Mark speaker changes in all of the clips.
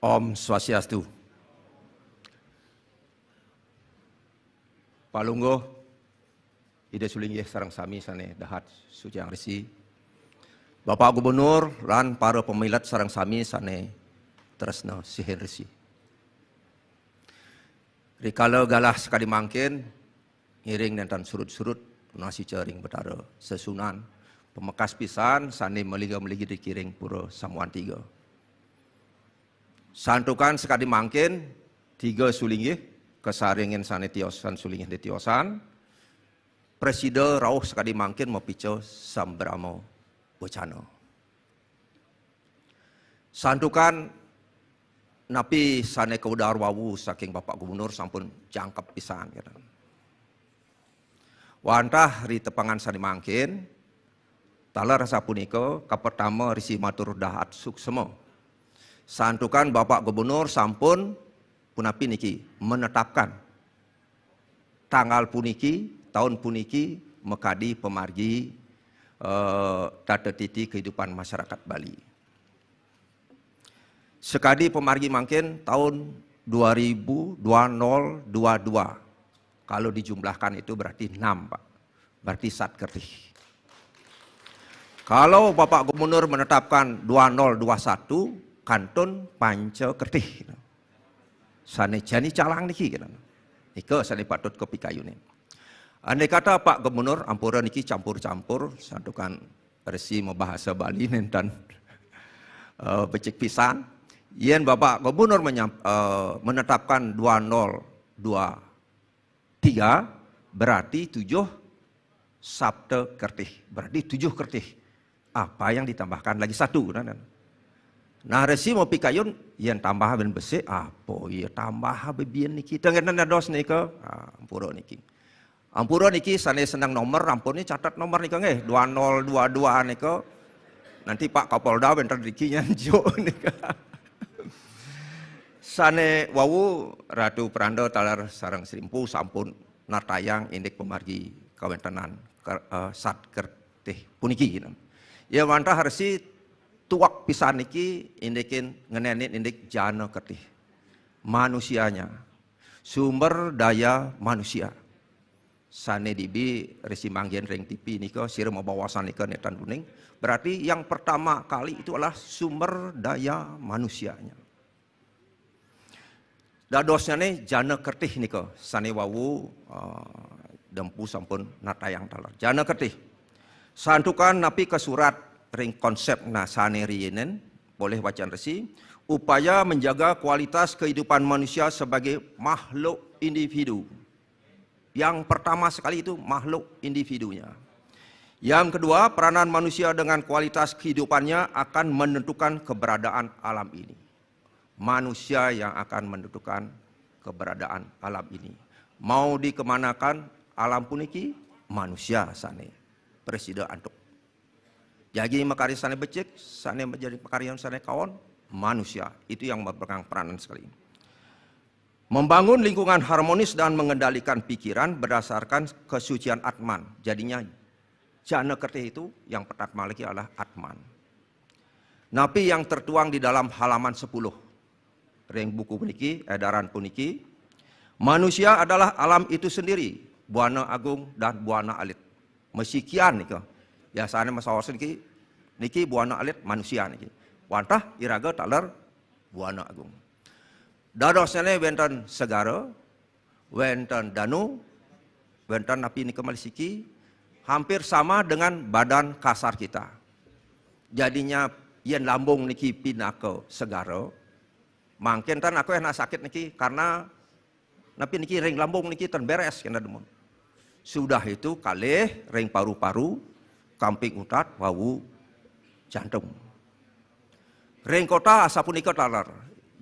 Speaker 1: Om Swastiastu. Palunggo, ide sulinggih sareng sami sane dahat sujang resi. Bapak Gubernur lan para pemilat sareng sami sane tresna sihin resi. Rikala galah sekali mangkin, ngiring dan surut-surut nasi caring betara sesunan. Pemekas pisan sane meliga-meligi dikiring pura samuan tiga. Santukan sekali mangkin, tiga sulinggih, kesaringin sane tiosan sulinggih di tiosan. Presiden rauh sekali mangkin mapico sambramo bocano. Santukan napi sane keudar wawu saking Bapak Gubernur sampun jangkep pisan. Wantah ri tepangan sane mangkin, tala rasa punika kapertama risi matur dahat suksema. Santukan Bapak Gubernur sampun punapi niki menetapkan tanggal puniki, tahun puniki mekadi pemargi tata titi kehidupan masyarakat Bali. Sekadi pemargi mangkin tahun 2022. Kalau dijumlahkan itu berarti 6, Pak. Berarti sat kertih. Kalau Bapak Gubernur menetapkan 2021 kantun panca kertih. Sane jani calang niki kan. Ika sane patut kopi kayu ni. Andai kata Pak Gubernur ampura niki campur-campur santukan resi membahasa Bali nentan becik pisan. Yen Bapak Gubernur menetapkan 2023 berarti 7 Sabtu kertih. Berarti 7 kertih. Apa yang ditambahkan lagi 1 kan? Nah resi mau pikayun yang tambah ben besi apa ya tambah bebian niki tengen dos nika ampura niki. Ampura niki sane senang nomor ampun ni catat nomor nika nggih 2022 nika. Nanti Pak Kapolda bentar niki nyanjo nika. Sane wawu Ratu Pranda talar sareng Srimpu sampun natayang indik pemargi kawentenan sat kertih puniki. Ya wantah resi tuak pisan niki indikin ngenenin indik jana kertih. Manusianya. Sumber daya manusia. Sane dibi resi manggen ring tipi nika sira mabawasan nika netan kuning. Berarti yang pertama kali itu adalah sumber daya manusianya. Dadosnya nih jana kertih nika sane wawu dempu sampun natayang talar. Jana kertih. Santukan napi ke surat ring konsep nasane rienen boleh wacan resi upaya menjaga kualitas kehidupan manusia sebagai makhluk individu. Yang pertama sekali itu makhluk individunya. Yang kedua, peranan manusia dengan kualitas kehidupannya akan menentukan keberadaan alam ini. Manusia yang akan menentukan keberadaan alam ini. Mau dikemanakan alam puniki manusia sane. Presiden antuk. Jadi makari sana becek, sana menjadi pekaryan sana kawan, manusia. Itu yang memegang peranan sekali. Membangun lingkungan harmonis dan mengendalikan pikiran berdasarkan kesucian Atman. Jadinya jana kertih itu yang pertama lagi adalah Atman. Napi yang tertuang di dalam halaman 10. Ring buku puniki, edaran puniki. Manusia adalah alam itu sendiri. Buana agung dan buana alit. Mesikian nika. Biasanya masawasan niki buana alit manusia niki. Wantah iraga talar buana agung. Dadosane wenten segara, wenten danu, wenten napi nika malisiki hampir sama dengan badan kasar kita. Jadinya yen lambung niki pindah ke segara. Mangken tan aku yang sakit niki karena napi niki ring lambung niki tan beres kena demun. Sudah itu kalih ring paru-paru, kamping utat, wawu, jantung. Ring kota asapunika talar.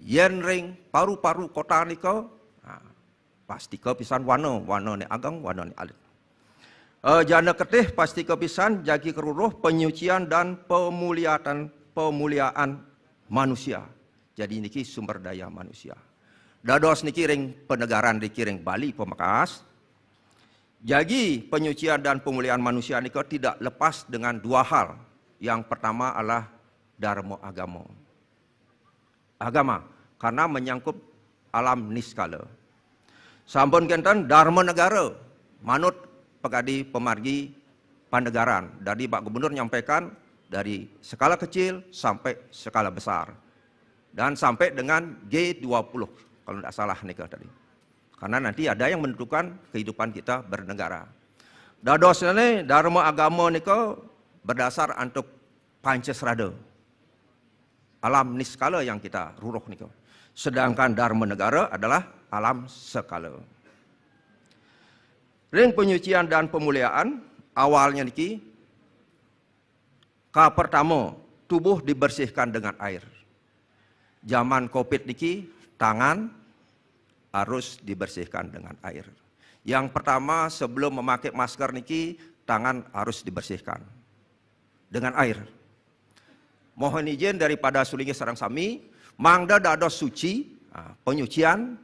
Speaker 1: Yen ring paru-paru kota nika, pasti kepisan warna ni agang, warna ni alit. Jana ketih pasti kepisan jagi keruruh penyucian dan pemuliaan manusia. Jadi niki sumber daya manusia. Dados niki ring penegaran niki ring Bali Pemakas. Jadi penyucian dan pemulihan manusia nika tidak lepas dengan 2 hal. Yang pertama adalah dharma agama. Agama, karena menyangkut alam niskala. Sampun kenten dharma negara, manut pegadi pemargi pandegaran. Dari Pak Gubernur nyampaikan dari skala kecil sampai skala besar. Dan sampai dengan G20 kalau tidak salah nikah tadi. Karena nanti ada yang menentukan kehidupan kita bernegara. Dados ini dharma agama nikah berdasar untuk Pancasrada. Alam niskala yang kita ruruh nikah. Sedangkan dharma negara adalah alam skala. Ring penyucian dan pemuliaan awalnya niki pertama tubuh dibersihkan dengan air. Zaman Covid niki tangan harus dibersihkan dengan air. Yang pertama sebelum memakai masker niki tangan harus dibersihkan dengan air. Mohon izin daripada sulingi sareng sami, mangda dados suci, penyucian,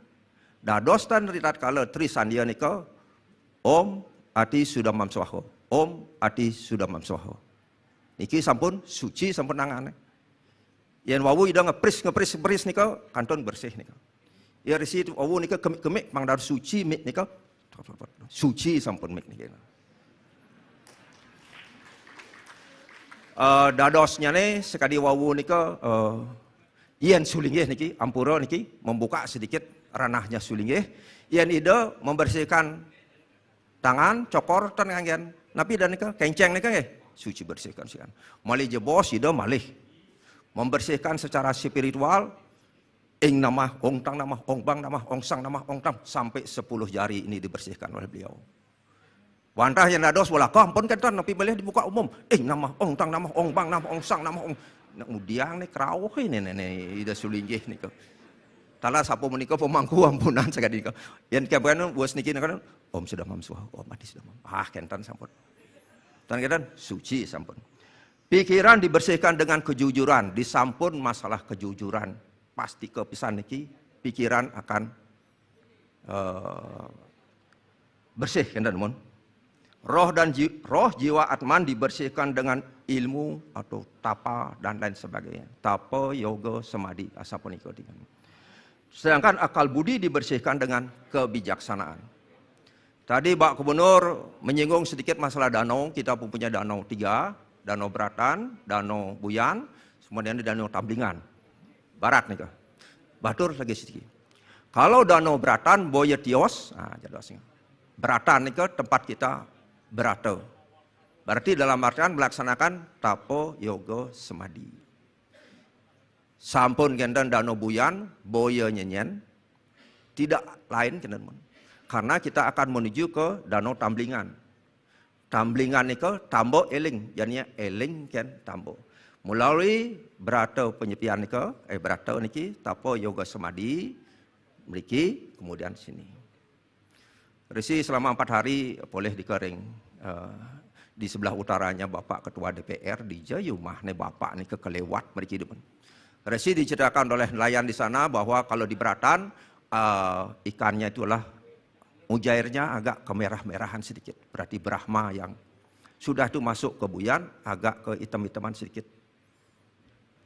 Speaker 1: dados tan ritat kala tri sandia nika, Om Ati Sudamam Swaha, Om Ati Sudamam Swaha. Niki sampun suci sampun nangan. Yen wawu ida ngepris nika kanton bersih nika. Ya resi wawu nika kemik mangda suci mik nika suci sampun mik nika. Dadosnya nih sekali wawu nika yen sulinggih niki ampura niki membuka sedikit ranahnya sulinggih. Yen ida membersihkan tangan cokor tan nganggen. Napi dan nika kenceng nika nggih suci bersihkan sian. Malih jebos ida malih membersihkan secara spiritual ing nama ong tang nama ong bang nama ong sang nama ong tam sampai 10 jari ini dibersihkan oleh beliau. Wantah yang dados bola kampun kan tapi boleh dibuka umum. Nama ong tang nama ong bang nama ong sang nama ong. Kemudian nih kerauh ini ida sulinggih nih ke. Tala sapu menika pemangku ampunan sekali nika. Yang kemudian buat niki kan Om sudah mamsuh, Om mati sudah mam. Kentan sampun. Tan kentan suci sampun. Pikiran dibersihkan dengan kejujuran, disampun masalah kejujuran. Pasti kepisan niki pikiran akan bersih kentan mon. Roh jiwa atman dibersihkan dengan ilmu atau tapa dan lain sebagainya. Tapa, yoga, samadhi, asapunika. Sedangkan akal budi dibersihkan dengan kebijaksanaan. Tadi Pak Gubernur menyinggung sedikit masalah danau. Kita punya danau 3, Danau Beratan, Danau Buyan, kemudian Danau Tamblingan. Barat nih. Batur lagi sedikit. Kalau Danau Beratan, Boya Tios, jadwalnya. Beratan nih tempat kita berata. Berarti dalam artian melaksanakan tapo, yoga, samadhi. Sampun kendan Danau Buyan, boya nyenyen, tidak lain kendan. Karena kita akan menuju ke Danau Tamblingan. Tamblingan itu tambo eling, jadinya eling ken tambo. Melalui berata penyepian itu, berata niki tapo, yoga, samadhi, memiliki kemudian sini. Resi selama 4 hari boleh dikering di sebelah utaranya Bapak Ketua DPR di Jayumah nih Bapak nih kekelewat mereka hidup. Resi diceritakan oleh nelayan di sana bahwa kalau di Beratan ikannya itulah mujairnya agak kemerah-merahan sedikit. Berarti Brahma yang sudah itu masuk ke Buyan agak ke hitam-hitaman sedikit.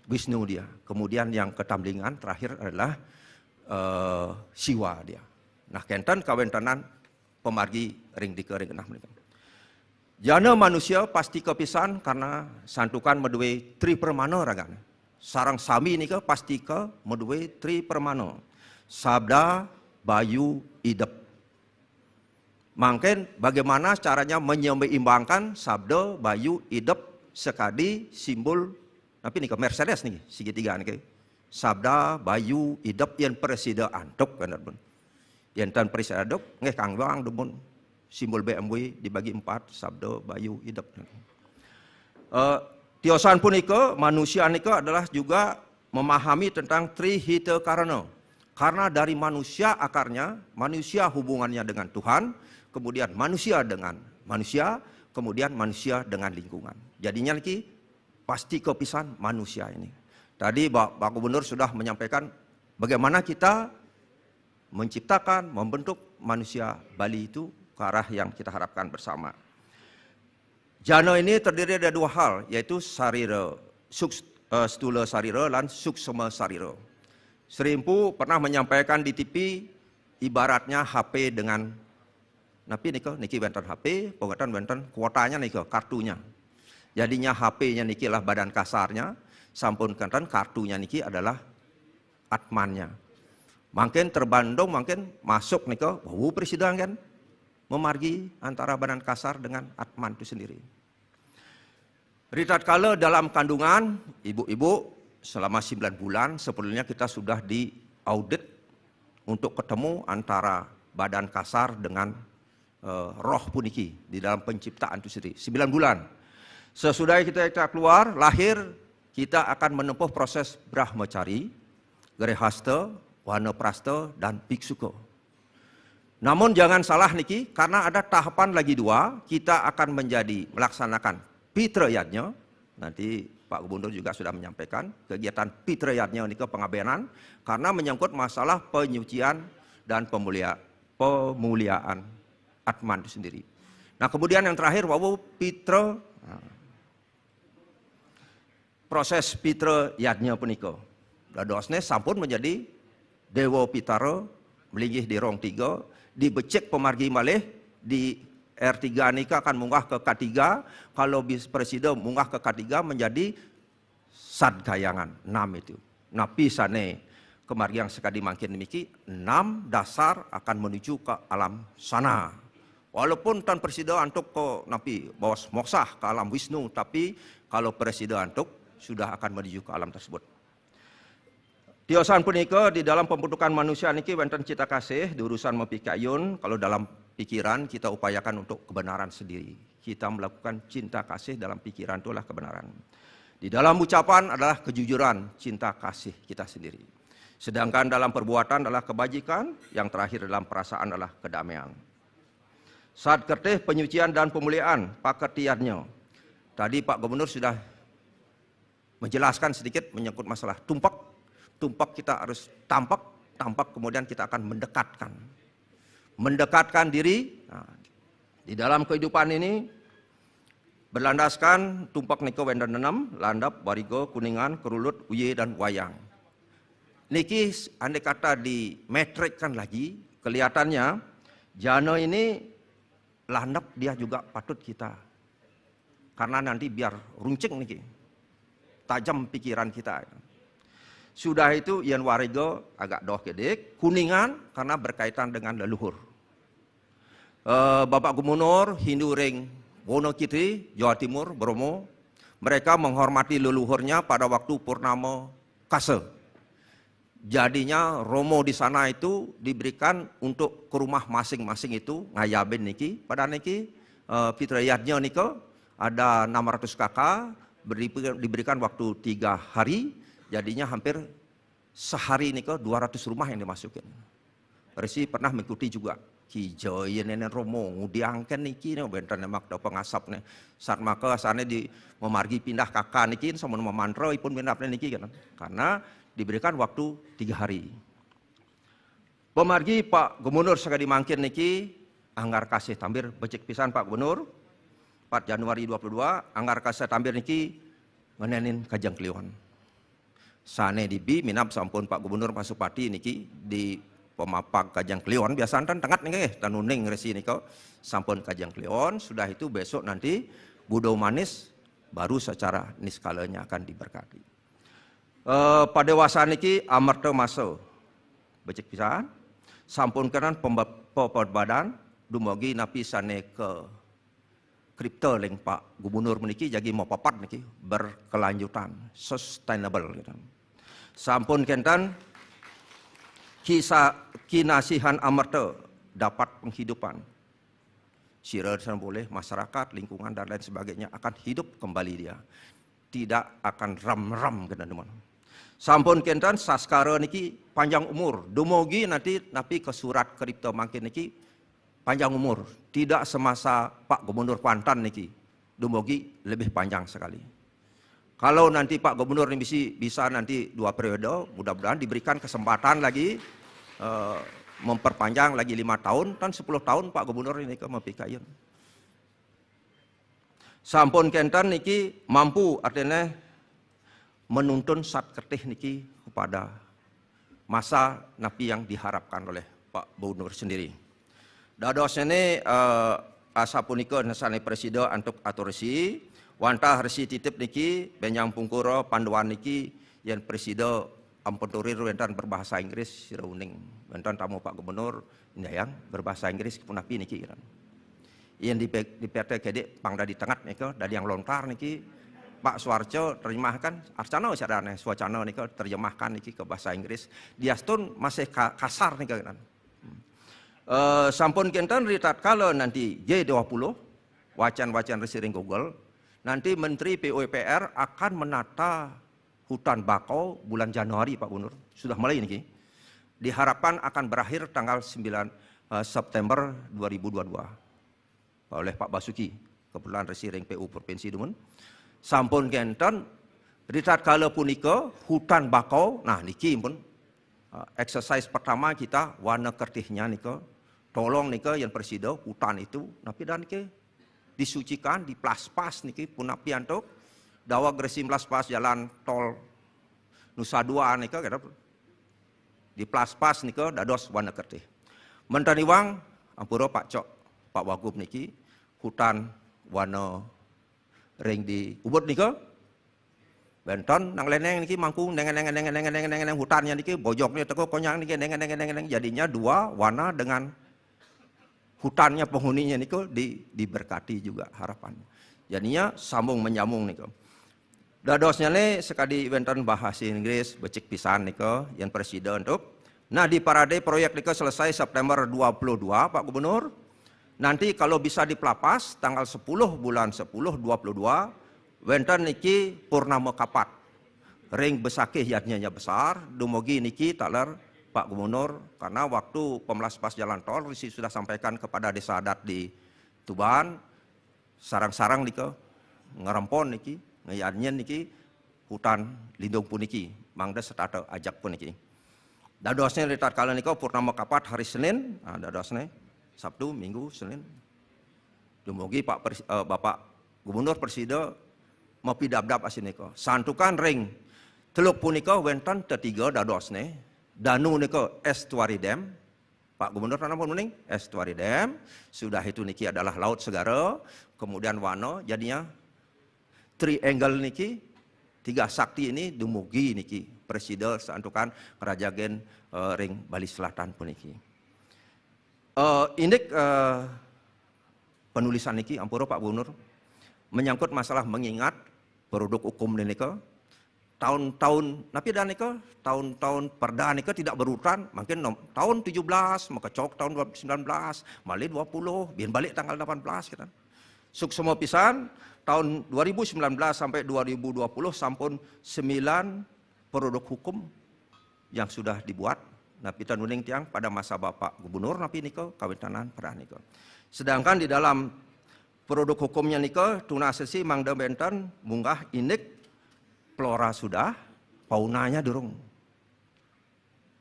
Speaker 1: Wisnu dia. Kemudian yang ke Tamblingan terakhir adalah Siwa dia. Nah kenten kawentanan pemargi ring dikering nah mereka. Jana manusia pasti kepisan karena santukan medue tri permana ragana. Sarang sami ini ke pasti ke medue tri permana. Sabda, bayu, idep. Mungkin bagaimana caranya menyeimbangkan sabda, bayu, idep sekadi simbol tapi ini ke Mercedes nih segitiga nih. Sabda, bayu, idep yang presida antuk benar pun. Yang tan presida antuk ngeh kang bang demun. Simbol BMW dibagi 4, sabda, bayu, idep. Tiosan pun ika, manusia nika adalah juga memahami tentang trihita karana. Karena dari manusia akarnya, manusia hubungannya dengan Tuhan, kemudian manusia dengan manusia, kemudian manusia dengan lingkungan. Jadinya lagi pasti kepisan manusia ini. Tadi Pak Gubernur sudah menyampaikan bagaimana kita menciptakan, membentuk manusia Bali itu ke arah yang kita harapkan bersama. Jana ini terdiri dari 2 hal, yaitu sarira, stula sarira dan suksma sarira. Sri Empu pernah menyampaikan di TV ibaratnya HP dengan napi niki wonten HP, pengetahuan wonten kuotanya kartunya. Jadinya HP-nya niki lah badan kasarnya, sampun kenten kartunya niki adalah atmannya. Makin terbandung, makin masuk presiden kan memargi antara badan kasar dengan atman itu sendiri. Ritat kala dalam kandungan, ibu-ibu selama 9 bulan sebelumnya kita sudah diaudit untuk ketemu antara badan kasar dengan roh puniki di dalam penciptaan itu sendiri. 9 bulan. Sesudah kita keluar, lahir, kita akan menempuh proses Brahmacari, Grehasta, Wanaprastha, dan Biksuka. Namun jangan salah niki, karena ada tahapan lagi 2, kita akan melaksanakan Pitra Yajna. Nanti Pak Gubernur juga sudah menyampaikan kegiatan Pitra Yajna ini pengabenan karena menyangkut masalah penyucian dan pemuliaan atman itu sendiri. Nah kemudian yang terakhir wawu Pitra, proses Pitra Yajna punika. Dadosne sampun menjadi Dewa Pitara melinggih di rong 3, dibecek pemargi malih di R3 nika akan munggah ke K3, kalau presiden munggah ke K3 menjadi Sadgayangan, 6 itu. Napi sane kemargi yang sekadi mangkin demiki, 6 dasar akan menuju ke alam sana. Walaupun tan presiden antuk ke napi bawas moksah ke alam Wisnu, tapi kalau presiden antuk sudah akan menuju ke alam tersebut. Tiosan punika di dalam pembentukan manusia niki wonten cita kasih di urusan mempikayun, kalau dalam pikiran kita upayakan untuk kebenaran sendiri. Kita melakukan cinta kasih dalam pikiran itulah kebenaran. Di dalam ucapan adalah kejujuran, cinta kasih kita sendiri. Sedangkan dalam perbuatan adalah kebajikan, yang terakhir dalam perasaan adalah kedamaian. Saat kertih penyucian dan pemuliaan pakertiannya. Tadi Pak Gubernur sudah menjelaskan sedikit menyangkut masalah tumpak. Tumpak kita harus tampak kemudian kita akan mendekatkan diri. Nah, di dalam kehidupan ini berlandaskan tumpak niko wenden 6, landap, barigo, kuningan, kerulut, uye, dan wayang. Niki andai kata dimetrikkan lagi, kelihatannya jana ini landap dia juga patut kita. Karena nanti biar runcing niki, tajam pikiran kita. Sudah itu Yan Warigo agak doh kedik, kuningan karena berkaitan dengan leluhur. Bapak Gubernur Hindu ring Wonokitri, Jawa Timur, Bromo, mereka menghormati leluhurnya pada waktu purnama kase. Jadinya Romo di sana itu diberikan untuk ke rumah masing-masing itu ngayabin niki, pada niki Pitra Yajna niko ada 600 kakak, diberikan waktu 3 hari. Jadinya hampir sehari ini 200 rumah yang dimasukin. Resi pernah mengikuti juga. Kijoy nenek Romo diangken niki benten mak do pengasap nih. Saat maka sana di memargi pindah kakak niki sama memantra ipun pindah niki kan. Karena diberikan waktu 3 hari. Pemargi Pak Gubernur sekali mangkin niki anggar kasih tambir becek pisan Pak Gubernur. 4 Januari 22 anggar kasih tambir niki menenin Kajang Kliwon. Sane dibi minap sampun Pak Gubernur Pasupati niki di pemapak Kajang Kliwon biasa tan tengat nggih tanuning resi niko sampun Kajang Kliwon. Sudah itu besok nanti Budo Manis baru secara niskalanya akan diberkati. Pada wasa niki amarta maso becek pisan sampun kanan badan dumugi napi sane ke kripto leng Pak Gubernur meniki jadi mau papat niki berkelanjutan sustainable gitu. Sampun kentan kinasihan amarta dapat penghidupan. Sira boleh masyarakat, lingkungan dan lain sebagainya akan hidup kembali dia. Tidak akan ram-ram kena teman. Sampun kentan saskara niki panjang umur. Dumugi nanti napi ke surat kripto mangkin niki panjang umur. Tidak semasa Pak Gubernur Kuantan niki. Dumugi lebih panjang sekali. Kalau nanti Pak Gubernur ini bisa nanti 2 periode, mudah-mudahan diberikan kesempatan lagi memperpanjang lagi 5 tahun, dan 10 tahun Pak Gubernur ini ke mempikayun. Sampun kentan niki mampu artinya menuntun sat kertih niki kepada masa napi yang diharapkan oleh Pak Gubernur sendiri. Dados ini asa punika nasane presiden untuk atur resi, wantah resi titip niki benyang pungkuro panduan niki yang presiden ampun turir wentan berbahasa Inggris sira uning wentan tamu Pak Gubernur yang berbahasa Inggris pun napi niki kan. Yang di PT Kedek pangda di tengah nika dari yang lontar niki Pak Suarjo terjemahkan arcana sadane swacana nika terjemahkan niki ke bahasa Inggris. Diastun masih kasar nika kan. Sampun kinten ritat kala nanti G20 wacan-wacan resiring Google nanti Menteri PUPR akan menata hutan bakau bulan Januari Pak Gubernur. Sudah mulai niki. Diharapkan akan berakhir tanggal 9 September 2022 oleh Pak Basuki kebetulan resiring PU Provinsi Dumun. Sampun kenten ritat kala punika hutan bakau. Nah niki pun exercise pertama kita warna kertihnya nika. Tolong nika yang presiden hutan itu napi dan niki disucikan di plaspas niki pun napi antuk dawa gresim plaspas jalan tol Nusa Dua nika kata di plaspas nika dados warna kertih. Mentani wang ampura Pak Cok Pak Wagub niki hutan warna ring di Ubud nika benton nang leneng niki mangkung neng hutannya niki bojoknya teko konyang niki neng jadinya dua warna dengan hutannya penghuninya niko diberkati juga harapannya. Jadinya sambung menyambung niko. Dadosnya nih sekali benton bahasa Inggris becik pisan niko yang presiden untuk. Nah di parade proyek niko selesai September 22 Pak Gubernur. Nanti kalau bisa dipelapas tanggal 10 bulan 10 22 wenten niki purnama kapat. Ring besakih yadnya besar, dumugi niki taler Pak Gubernur karena waktu pemelaspas jalan tol Risi sudah sampaikan kepada desa adat di Tuban sarang-sarang niki ngerempon niki ngayadnya niki hutan lindung puniki mangda setata ajak puniki. Dadosnya ritat kala niki purnama kapat hari Senin, nah dadosnya Sabtu, Minggu, Senin. Dumugi Bapak Gubernur Presiden mau pidabdab asiniko. Santukan ring teluk punika wenten tetiga dadosne. Danu niko estuary dam. Pak Gubernur nama kuning estuary dam. Sudah itu niki adalah laut segara. Kemudian wano jadinya triangle niki tiga sakti ini dumugi niki Presiden santukan kerajagen ring Bali Selatan puniki. Indik penulisan niki ampura Pak Gubernur menyangkut masalah mengingat produk hukum nika tahun-tahun napi dan nika tahun-tahun perda nika tidak berurutan mungkin tahun 17 makacok tahun 19 malih 20 biar balik tanggal 18 kita. Suksema pisan tahun 2019 sampai 2020 sampun 9 produk hukum yang sudah dibuat napi tanuning tiang pada masa Bapak Gubernur napi niko kawitanan perah niko. Sedangkan di dalam produk hukumnya niko tuna sesi mangda benten munggah indik flora sudah faunanya durung.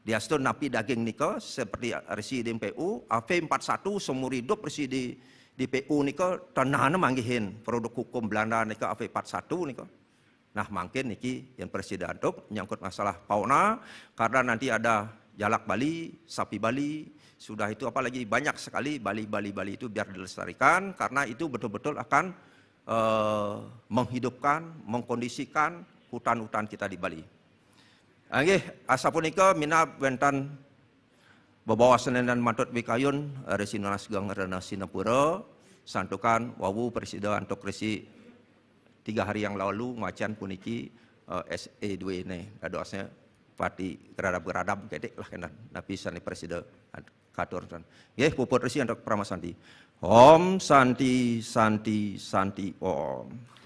Speaker 1: Diastun napi daging niko seperti resi di PU AV41 seumur hidup resi di PU niko tanahana manggihin produk hukum Belanda niko AV41 niko. Nah mungkin niki yang presiden untuk menyangkut masalah fauna karena nanti ada jalak Bali, sapi Bali, sudah itu apalagi banyak sekali Bali itu biar dilestarikan karena itu betul-betul akan menghidupkan, mengkondisikan hutan-hutan kita di Bali. Nggih, asa punika mina wentan babawa Senen dan Matut Bikayun resi Nanas Gangrena Sinapura santukan wawu presiden untuk resi 3 hari yang lalu macan puniki SE2 ini dadosnya pati geradap-geradap gedek lah kena napi sani presiden katur kan. Nggih puput resi untuk Pramasanti. Om Santi Santi Santi Om.